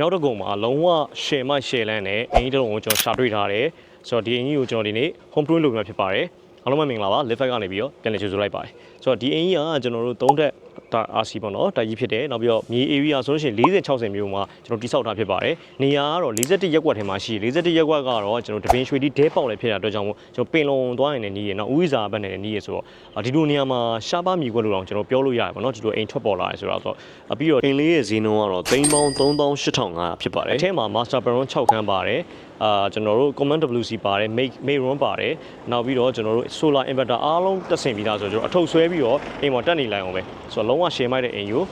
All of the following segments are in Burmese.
မြောက်တကုံမှာလုံးဝရှယ်မရှယ်လန်းနဲ့အင်ကြီးတုံးကိုကျွန်တော်ရှာတွေ့ထားတယ်ဆိုတော့ဒီအင်ကြီးကိုကျွန်တော်ဒီနေ့ home tour လုပ်မှာဖြစ်ပါတယ်အားလုံးပဲမင်္ဂလာပါ live ကနေပြီးတော့ပြန်လည်ကြိုဆိုလိုက်ပါတယ်ဆိုတော့ဒီအင်ကြီးကကျွန်တော်တို့3တက်RC ပေါ့နော်တိုက်ကြီးဖြစ်တယ်နောက်ပြီးတော့မြေ area ဆိုလို့ရှိရင်40-60မျိုးမှာကျွန်တော်တိဆောက်ထားဖြစ်ပါတယ်နေရာကတော့41ရပ်ကွက်ထဲမှာရှိ41ရပ်ကွက်ကတော့ကျွန်တော်တပင်ရွှေတီဒဲပေါက်လည်းဖြစ်တာအတွက်ကြောင့်မို့ကျွန်တော်ပင်လုံသွားရင်လည်းနီးရနော်ဦးဝိဇာဘက်နဲ့လည်းနီးရဆိုတော့ဒီလိုနေရာမှာရှားပါမြေကွက်လို့တော့ကျွန်တော်ပြောလို့ရတယ်ပေါ့နော်ဒီလိုအိမ်ထွက်ပေါ်လာတယ်ဆိုတော့ပြီးတော့အိမ်လေးရဲ့ဈေးနှုန်းကတော့သိန်းပေါင်း38,500ဖြစ်ပါတယ်အထဲမှာ master bedroom 6ခန်းပါတယ်ကျွန်တော်တို့ command WC ပါတယ် main room ပါတယ်နောက်ပြီးတော့ကျွန်တော်တို့ solar inverter အားလုံးတက်ဆင်ပြီးသားဆိုတော့ကျွန်တော်အထုပ်ဆွဲပြီးတော့အိမ်ပေါ်တက်နေလိုက်အောင်ပဲဆိုတော့လုံးဝ share မိုက်တဲ့အိမ်ကို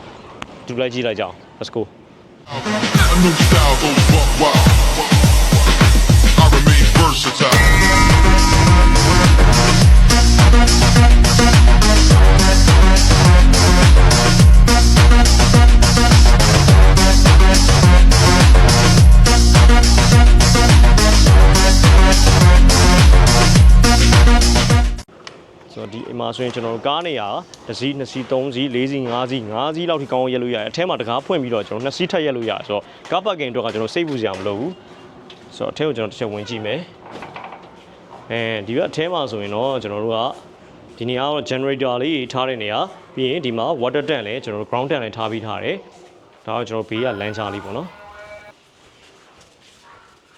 ဒူလိုက်ကြည့်လိုက်ကြအောင် let's go A new style goes buck wild. I remain versatile. ဒီအမှာဆိုရင်ကျွန်တော်တို့ကားနေရ1စီး2စီး3စီး4စီး5စီး5စီးလောက်ထိကောင်းရက်လို့ရတယ်အထဲမှာတကားဖွင့်ပြီးတော့ကျွန်တော်2စီးထပ်ရက်လို့ရတယ်ဆိုတော့ကားပါကင်အတွက်ကကျွန်တော်စိတ်ပူစရာမလိုဘူးဆိုတော့အထဲကိုကျွန်တော်တစ်ချက်ဝင်ကြည့်မယ်ဒီဘက်အထဲမှာဆိုရင်တော့ကျွန်တော်တို့ကဒီနေရာကတော့ generator လေးထားတဲ့နေရာပြီးရင်ဒီမှာ water tank လည်းကျွန်တော်တို့ ground tank လည်းထားပြီးထားတယ်ဒါကကျွန်တော်ဘေးကလမ်းချလေးပေါ့နော်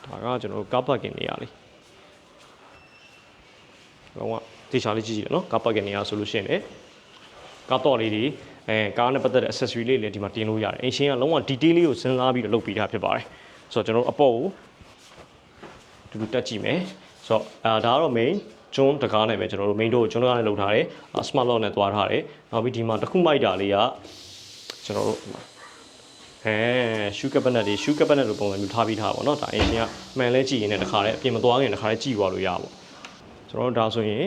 ဒါကကျွန်တော်တို့ကားပါကင်နေရာလေးလုံးဝတေချာလေးကြည့်ကြည့်နော်ကားပါကင်နေရာဆိုလို့ရှိရင်လည်းကားတော့လေးတွေကားနဲ့ပတ်သက်တဲ့ accessory လေးလည်းဒီမှာတင်လို့ရတယ်အင်ရှင်ကလုံးဝ detail လေးကိုစဉ်းစားပြီးတော့လုပ်ပေးထားဖြစ်ပါတယ်ဆိုတော့ကျွန်တော်တို့အပေါ်ကိုတူတူတက်ကြည့်မယ်ဆိုတော့ဒါကတော့ main ကျွန်းတကားနဲ့ပဲကျွန်တော်တို့ main door ကိုကျွန်းတကားနဲ့လုပ်ထားတယ် smart lock နဲ့သွားထားတယ်နောက်ပြီးဒီမှာတစ်ခုမိုက်တာလေးကကျွန်တော်တို့shoe cabinet တွေ shoe cabinet လိုပုံစံမျိုးထားပြီးထားပါတော့ဒါအင်ရှင်ကမှန်လဲကြည့်ရင်လည်းတစ်ခါလဲအပြင်မသွားခင်တစ်ခါလဲကြည့်သွားလို့ရပါပေါ့ကျွန်တော်တို့ဒါဆိုရင်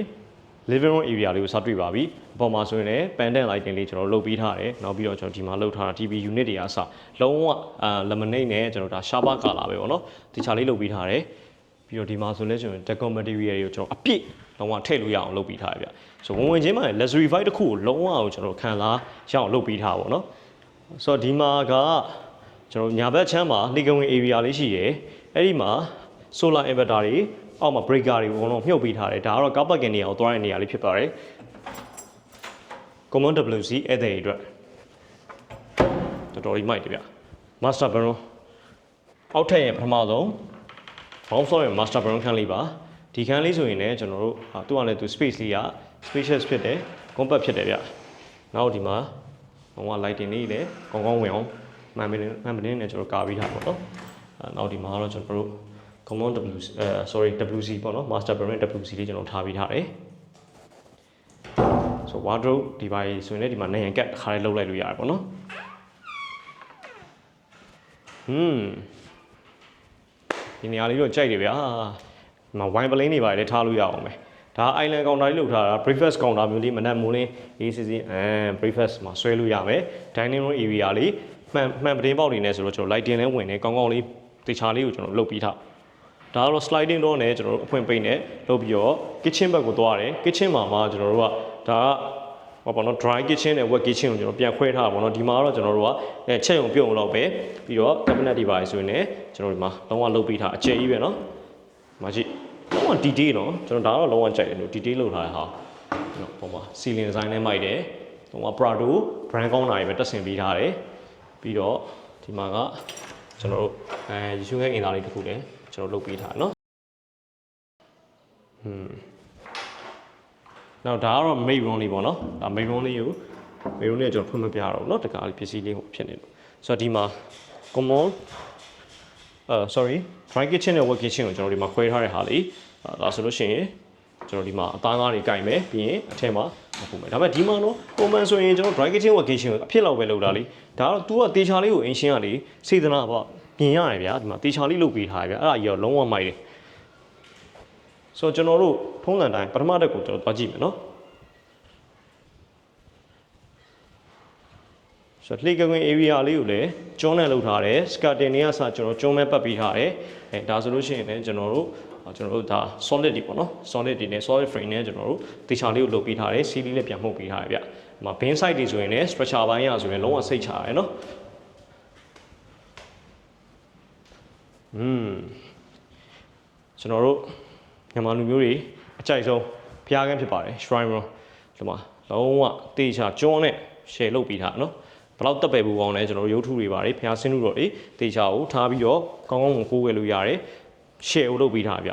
living room area လေးကိုစတွေ့ပါပြီအပေါ်မှာဆိုရင်လည်း pendant lighting လေးကျွန်တော်လုပ်ပေးထားတယ်နောက်ပြီးတော့ကျွန်တော်ဒီမှာလုပ်ထားတာ TV unit တွေအစလုံးဝlemonade နဲ့ကျွန်တော်ဒါ shower color ပဲပေါ့နော်ဒီချာလေးလုပ်ပေးထားတယ်ပြီးတော့ဒီမှာဆိုလဲကျွန်တော် decor material တွေကိုကျွန်တော်အပြည့်လုံးဝထည့်လို့ရအောင်လုပ်ပေးထားတယ်ဗျဆိုဝင်ချင်းမှာ luxury vibe တစ်ခုကိုလုံးဝကိုကျွန်တော်ခံစားရအောင်လုပ်ပေးထားပါပေါ့နော်ဆိုတော့ဒီမှာကကျွန်တော်ညာဘက်ချမ်းမှာလေကဝင် area လေးရှိရယ်အဲ့ဒီမှာ solar inverter တွေအောက်မှာ breaker တွေဘုံလုံးမြုပ်ပေးထားတယ်ဒါကတော့ကားပါကင်နေရာကိုသွားတဲ့နေရာလေးဖြစ်ပါတယ် command WC အဲ့တဲ့အတွက်တော်တော်ကြီးမိုက်တယ်ဗျ master bedroom အောက်ထပ်ရဲ့ပထမဆုံးဘောင်းဆော့ရဲ့ master bedroom ခန်းလေးပါဒီခန်းလေးဆိုရင်လည်းကျွန်တော်တို့သူ့ကလည်းသူ space လေးက spacious ဖြစ်တယ် compact ဖြစ်တယ်ဗျနောက်ဒီမှာဘောင်းက lighting လေးလည်းကောင်းကောင်းဝင်အောင်မှန်မင်းနဲ့ကျွန်တော်ကာပြီးထားပါတော့နောက်ဒီမှာတော့ကျွန်တော်တို့ command WC ပေါ့နော် master bedroom WC လေးကျွန်တော်ထားပြီးထားတယ်ဆို wardrobe ဒီပါဆိုရင်လည်းဒီမှာနေရန်ကတ်ခါလေးလှုပ်လိုက်လို့ရတယ်ပေါ့နော်ဒီနေရာလေးတော့ကြိုက်တယ်ဗျာဒီမှာ wine plane တွေပါလေထားလို့ရအောင်ပဲဒါ island counter လေးလုပ်ထားတာ breakfast counter မျိုးလေးမနက်မိုးလင်းအေးစစ်စစ်breakfast မှာဆွဲလို့ရမယ် dining room area လေးမှန်ပတင်းပေါက်တွေနဲ့ဆိုတော့ကျွန်တော် lighting လည်းဝင်နေကောင်းကောင်းလေးတေချာလေးကိုကျွန်တော်လုပ်ပြီးထားဒါကတော့ sliding door နဲ့ကျွန်တော်တို့အဖွင့်ပိတ်နဲ့လုပ်ပြီးတော့ kitchen ဘက်ကိုသွားတယ် kitchen မှာကျွန်တော်တို့ကဒါကဟောပေါ့နော် dry kitchen နဲ့ wet kitchen ကိုကျွန်တော်ပြန်ခွဲထားတာပေါ့နော်ဒီမှာတော့ကျွန်တော်တို့ကချက်ရုံပြုတ်အောင်လုပ်ပဲပြီးတော့ cabinet တွေပါဆိုရင်လည်းကျွန်တော်တို့ဒီမှာလုံးဝလုပ်ပြီးထားအကျယ်ကြီးပဲနော်ဒီမှာကြည့်လုံးဝ detail နော်ကျွန်တော်ဒါတော့လုံးဝကြိုက်တယ်လို့ detail လုပ်ထားတဲ့ဟာနော်ဟောမှာ ceiling design နဲ့မိုက်တယ်လုံးဝ Prado brand ကောင်းတာတွေပဲတက်ဆင်ပေးထားတယ်ပြီးတော့ဒီမှာကကျွန်တော်တို့ရေရှုငယ်အင်သားလေးတစ်ခုလည်းကျွန်တော်လုပ်ပေးထားနော်နောက်ဒါကတော့ main room လေးပေါ့နော်ဒါ main room လေးကိုmain room လေးကျွန်တော်ဖွင့်မပြတော့ဘူးเนาะတကားလေးပစ္စည်းလေးဖြစ်နေလို့ဆိုတော့ဒီမှာ common sorry dry kitchen နဲ့ wet kitchen ကိုကျွန်တော်ဒီမှာခွဲထားတဲ့ဟာလေးဒါဆိုလို့ရှိရင်ကျွန်တော်ဒီမှာအသားငါးတွေကင်မယ်ပြီးရင်အထက်မှာပုံမယ်ဒါပေမဲ့ဒီမှာတော့ပုံမှန်ဆိုရင်ကျွန်တော် dry kitchen wet kitchen ကိုအဖြစ်လောက်ပဲလုပ်တာလေဒါတော့ तू ကတေချာလေးကိုအင်ရှင်းကလေစေတနာပေါ့ပြင်ရတယ်ဗျာဒီမှာတေချာလေးလုပ်ပေးထားရဗျာအဲ့ဒါကြီးတော့လုံးဝမိုက်တယ်ဆိုတော့ကျွန်တော်တို့ဖုံးစံတိုင်းပထမတက်ကိုကျွန်တော်သွားကြည့်မယ်နော်ဆိုတော့လေကဝင် area လေးကိုလည်းကျွန်းနဲ့လုပ်ထားတယ် skirting တွေကစကျွန်တော်ကျွန်းမဲ့ပတ်ပေးထားတယ်ဒါဆိုလို့ရှိရင်လည်းကျွန်တော်တို့ဒါ solid တွေပေါ့နော် solid တွေနဲ့ solid frame နဲ့ကျွန်တော်တို့တေချာလေးကိုလုပ်ပေးထားတယ် CD လေးပြန်မှုတ်ပေးထားတယ်ဗျဒီမှာ bin side တွေဆိုရင်လည်း structure ဘိုင်းရဆိုရင်လုံးဝစိတ်ချရတယ်နော် ကျွန်တော်တို့မြန်မာလူမျိုးတွေအကြိုက်ဆုံးဘုရားကန်းဖြစ်ပါတယ် shrine room ဒီမှာလုံးဝတေချာကျွန်းနဲ့ share လုပ်ပြီးထားနော်ဘယ်လောက်တက်ပယ်ပူကောင်းလဲကျွန်တော်တို့ရုပ်ထုတွေပါတယ်ဘုရားဆင်းလို့တော့တေချာကိုထားပြီးတော့ကောင်းကောင်းကိုကိုးဝယ်လို့ရတယ် share ကိုလုပ်ပြီးထားဗျ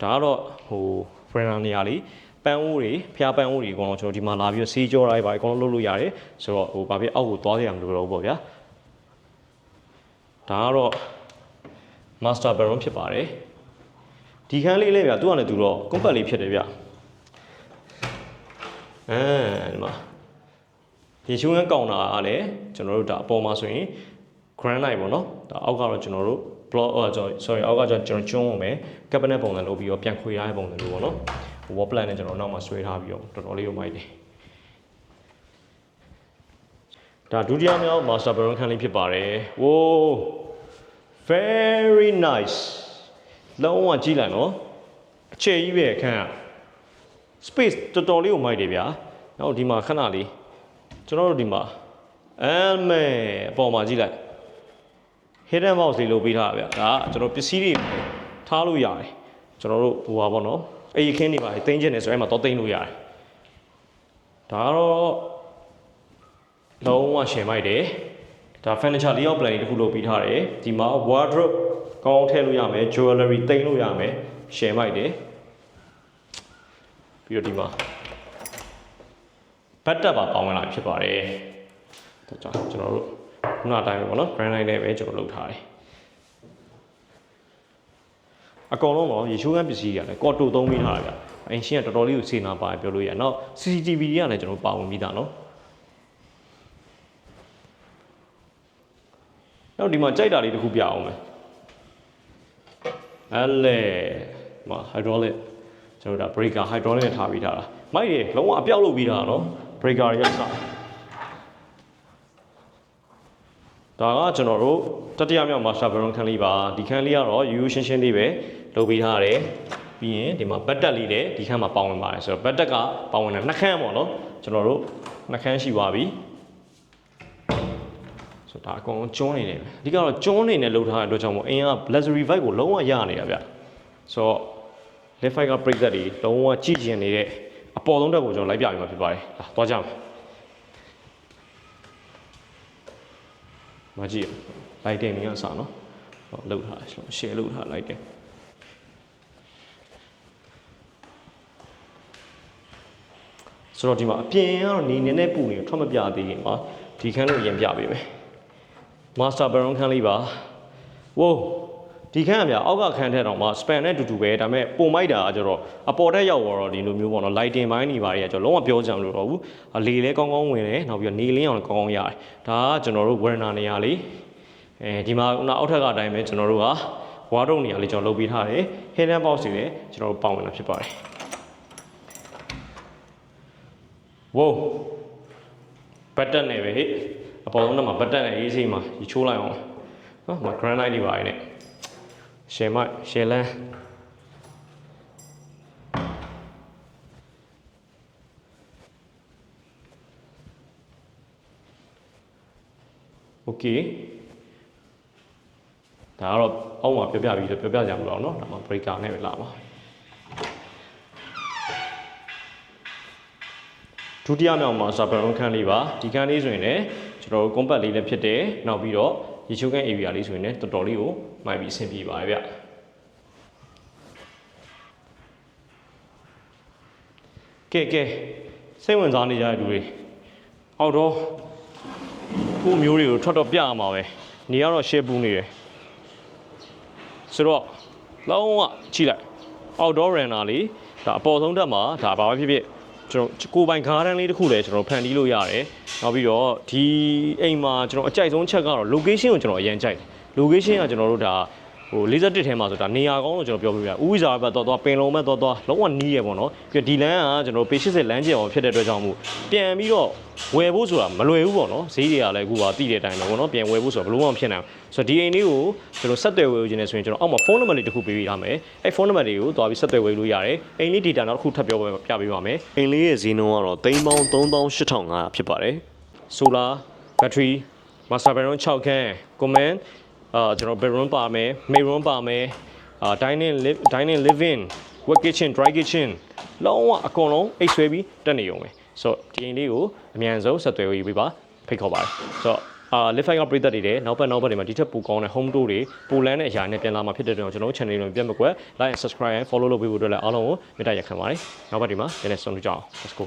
ဒါကတော့ဟို brand နေရာလေးပန်းအိုးတွေဖျားပန်းအိုးတွေအကုန်လုံးကျွန်တော်ဒီမှာလာပြီးတော့စီးကြောလိုက်ပါအကုန်လုံးလုပ်လို့ရတယ်ဆိုတော့ဟိုဘာဖြစ်အောက်ကိုသွားရအောင်လို့တော့ပေါ့ဗျာဒါကတော့ master bedroom ဖြစ်ပါတယ်ဒီခန်းလေးလည်းဗျာသူကလည်းသူတော့ compact လေးဖြစ်တယ်ဗျဒီမှာရေချိုးငန်းကောင်တာကလည်းကျွန်တော်တို့ဒါအပေါ်မှာဆိုရင် granite ပေါ့နော်ဒါအောက်ကတော့ကျွန်တော်တို့ block sorry အောက်ကကျွန်တော်ကျွန်းဝင်မယ် cabinet ပုံစံလုပ်ပြီးတော့ပြန်ခွေရတဲ့ပုံစံမျိုးပေါ့နော် wall plan နဲ့ကျွန်တော်နောက်မှာဆွဲထားပြီးတော့တော်တော်လေးကိုမိုက်တယ်ဒါဒုတိယမြောက် master bedroom ခန်းလေးဖြစ်ပါတယ် wow very nice လုံးဝကြည့်လိုက်နော်အခြေကြီးပဲအခန်းက space တော်တော်လေးကိုမိုက်တယ်ဗျာနောက်ဒီမှာခဏလေးကျွန်တော်တို့ဒီမှာမဲအပေါ်မှာကြည့်လိုက် hidden box လေးလုပ်ပေးထားတာဗျာဒါကကျွန်တော်ပစ္စည်းတွေထားလို့ရတယ်ကျွန်တော်တို့ဟိုပါပေါ့နော်အဲ့ဒီခင်းတွေပါတင်းကျင်နေဆိုအဲ့မှာတော့တင်းလို့ရတယ်ဒါကတော့လုံးဝရှယ်မိုက်တယ်ဒါ furniture layout plan တခုလုပ်ပေးထားတယ်ဒီမှာ wardrobe ကောင်းထည့်လို့ရမယ် jewelry တင်းလို့ရမယ်ရှယ်မိုက်တယ်ပြီးတော့ဒီမှာဘတ်တက်ပါပေါင်းဝင်လာဖြစ်ပါတယ်ဒါကြောင့်ကျွန်တော်တို့ခုနအတိုင်းပဲပေါ့နော် granite နဲ့ပဲကျွန်တော်လုပ်ထားတယ်အကောင်လုံးတော့ရေချိုးကန်းပစ္စည်းတွေကလည်းကော်တိုသုံးပြီးထားတာဗျအင်ရှင်းကတော်တော်လေးကိုစေနာပါပြောလို့ရအောင်နောက် CCTV တွေကလည်းကျွန်တော်ပါဝင်ပြီးသားနော်နောက်ဒီမှာကြိုက်တာလေးတစ်ခုပြအောင်မယ်အဲ့လေမှာ hydraulic ကျွန်တော်ဒါ breaker hydraulic နဲ့ထားပြီးထားတာမိုက်တွေလုံးဝအပြောက်လုပ်ပြီးထားတာနော် breaker တွေရက်စဒါကကျွန်တော်တို့တတိယမြောက် master bedroom ခန်းလေးပါဒီခန်းလေးကတော့ရိုးရိုးရှင်းရှင်းလေးပဲလုပ်ပေးထားရတယ်ပြီးရင်ဒီမှာဘတ်တက်လေးလည်းဒီခန်းမှာပေါဝင်ပါတယ်ဆိုတော့ဘတ်တက်ကပေါဝင်တာနှစ်ခန်းပေါ့နော်ကျွန်တော်တို့နှစ်ခန်းရှိသွားပြီဆိုတော့ဒါအကုန်လုံးကျွန်းနေတယ်အဓိကတော့ကျွန်းနေနဲ့လုပ်ထားတဲ့အတွက်ကြောင့်မို့အင်းက luxury vibe ကိုလုံးဝရနေတာဗျဆိုတော့ left side က break တွေလုံးဝကြည့်ကျင်နေတဲ့အပေါ်ဆုံးတက်ကိုကျွန်တော်လိုက်ပြပြီးမှဖြစ်ပါတယ်လာသွားကြမယ်မကြည့်လိုက်တင်နေရအောင်နော်လောက်ထား share လောက်ထားလိုက်တင်ဆိုတော့ဒီမှာအပြင်ကတော့နေနေနဲ့ပူနေထွက်မပြသေးခင်မှာဒီခန်းကိုရင်ပြပေးမယ် master bedroom ခန်းလေးပါဝိုးဒီခန်းကဗျာအောက်ကခန်းထက်တော့မှ span နဲ့တူတူပဲဒါပေမဲ့ပုံမိုက်တာကကျတော့အပေါ်ထက်ရောက်တော့ဒီလိုမျိုးပေါ့နော် lighting ပိုင်းနေပါတယ်ကျတော့လုံးဝပြောကြမလို့တော့ဘူးလေလဲကောင်းကောင်းဝင်တယ်နောက်ပြီးတော့နေလင်းအောင်ကောင်းကောင်းရတယ်ဒါကကျွန်တော်တို့ warner နေရာလေးဒီမှာအောက်ထက်ကအတိုင်းပဲကျွန်တော်တို့က wardrobe နေရာလေးကျွန်တော်လုပ်ပေးထားတယ် hidden box တွေလည်းကျွန်တော်တို့ပေါဝင်လာဖြစ်ပါတယ်ဝိုးဘတ်တက်နေပဲဟဲ့အပေါ်ဆုံးတော့မှာဘတ်တက်နေရေးစိမှာရေချိုးလိုက်အောင်နော်မ granite တွေပါနေနဲ့ရှယ်မိုက်ရှယ်လန်းโอเคဒါကတော့အောက်မှာပြပြပြီးတော့ပြပြကြမလို့အောင်เนาะဒါမှ breaker နဲ့ပဲလာပါဒုတိယမြောက်မှာ server ခန်းလေးပါဒီခန်းလေးဆိုရင်လည်းကျွန်တော်တို့ compact လေးလည်းဖြစ်တယ်နောက်ပြီးတော့ရေချိုးခန်း area လေးဆိုရင်လည်းတော်တော်လေးကိုမိုက်ပြီးအဆင်ပြေပါတယ်ဗျကဲစိတ်ဝင်စားနေကြတဲ့လူတွေအောက်တော့ကိုမျိုးတွေကိုထွက်တော့ပြရမှာပဲနေရတော့ share ပူနေတယ်ဆိုတော့လုံးဝကြည့်လိုက် outdoor runner လေးဒါအပေါ်ဆုံးတက်မှာဒါဘာပဲဖြစ်ဖြစ်ကျွန်တော်ကိုပိုင် garden လေးတစ်ခုလည်းကျွန်တော်ဖန်တီးလို့ရတယ်နောက်ပြီးတော့ဒီအိမ်မှာကျွန်တော်အကြိုက်ဆုံးချက်ကတော့ location ကိုကျွန်တော်အရင်ကြိုက်တယ် location ကကျွန်တော်တို့ဒါဟို41ထဲမှာဆိုတာနေရာကောင်းလို့ကျွန်တော်ပြောပြပြဥဝိဇာဘက်တော့ပင်လုံးဘက်တော့လုံးဝနီးရပေါ့နော်ပြီးတော့ဒီလမ်းကကျွန်တော်ပေ80လမ်းကျယ်အောင်ဖြစ်တဲ့အတွက်ကြောင့်မို့ပြန်ပြီးတော့ဝယ်ဖို့ဆိုတာမလွယ်ဘူးပေါ့နော်ဈေးတွေကလည်းအခုကတိတဲ့အတိုင်းပဲပေါ့နော်ပြန်ဝယ်ဖို့ဆိုတာဘလို့မှမဖြစ်နိုင်ဘူးဆိုတော့ဒီအိမ်လေးကိုကျွန်တော်ဆက်သွယ်ဝယ်ခြင်းနဲ့ဆိုရင်ကျွန်တော်အောက်မှာဖုန်းနံပါတ်လေးတစ်ခုပေးပေးထားမယ်အဲဖုန်းနံပါတ်တွေကိုတွားပြီးဆက်သွယ်ဝယ်လို့ရတယ်အိမ်လေး data နောက်တစ်ခုထပ်ပြောပြပေးပါမယ်အိမ်လေးရဲ့ဈေးနှုန်းကတော့33500ဖြစ်ပါတယ် solar battery master bedroom 6ခန်း command ကျွန်တော် bedroom ပါမယ် main room ပါမယ်dining living work kitchen dry kitchen လုံးဝအကုန်လုံးအိတ်ဆွဲပြီးတက်နေရုံပဲဆိုတော့ဒီအိမ်လေးကိုအမြန်ဆုံးဆက်သွယ်ရေးပေးပါဖိတ်ခေါ်ပါတယ်ဆိုတော့live file ကပရိသတ်တွေလည်းနောက်ဘက်တွေမှာဒီထက်ပိုကောင်းတဲ့ home tour တွေပိုလန်းတဲ့အရာနဲ့ပြန်လာမှာဖြစ်တဲ့အတွက်ကျွန်တော်တို့ channel လေးကိုပြန်မကွက် like and subscribe and follow လုပ်ပေးဖို့အတွက်လည်းအားလုံးကိုမေတ္တာရက်ခံပါတယ်နောက်ဘက်ဒီမှာပြန်လည်ဆုံတွေ့ကြအောင် let's go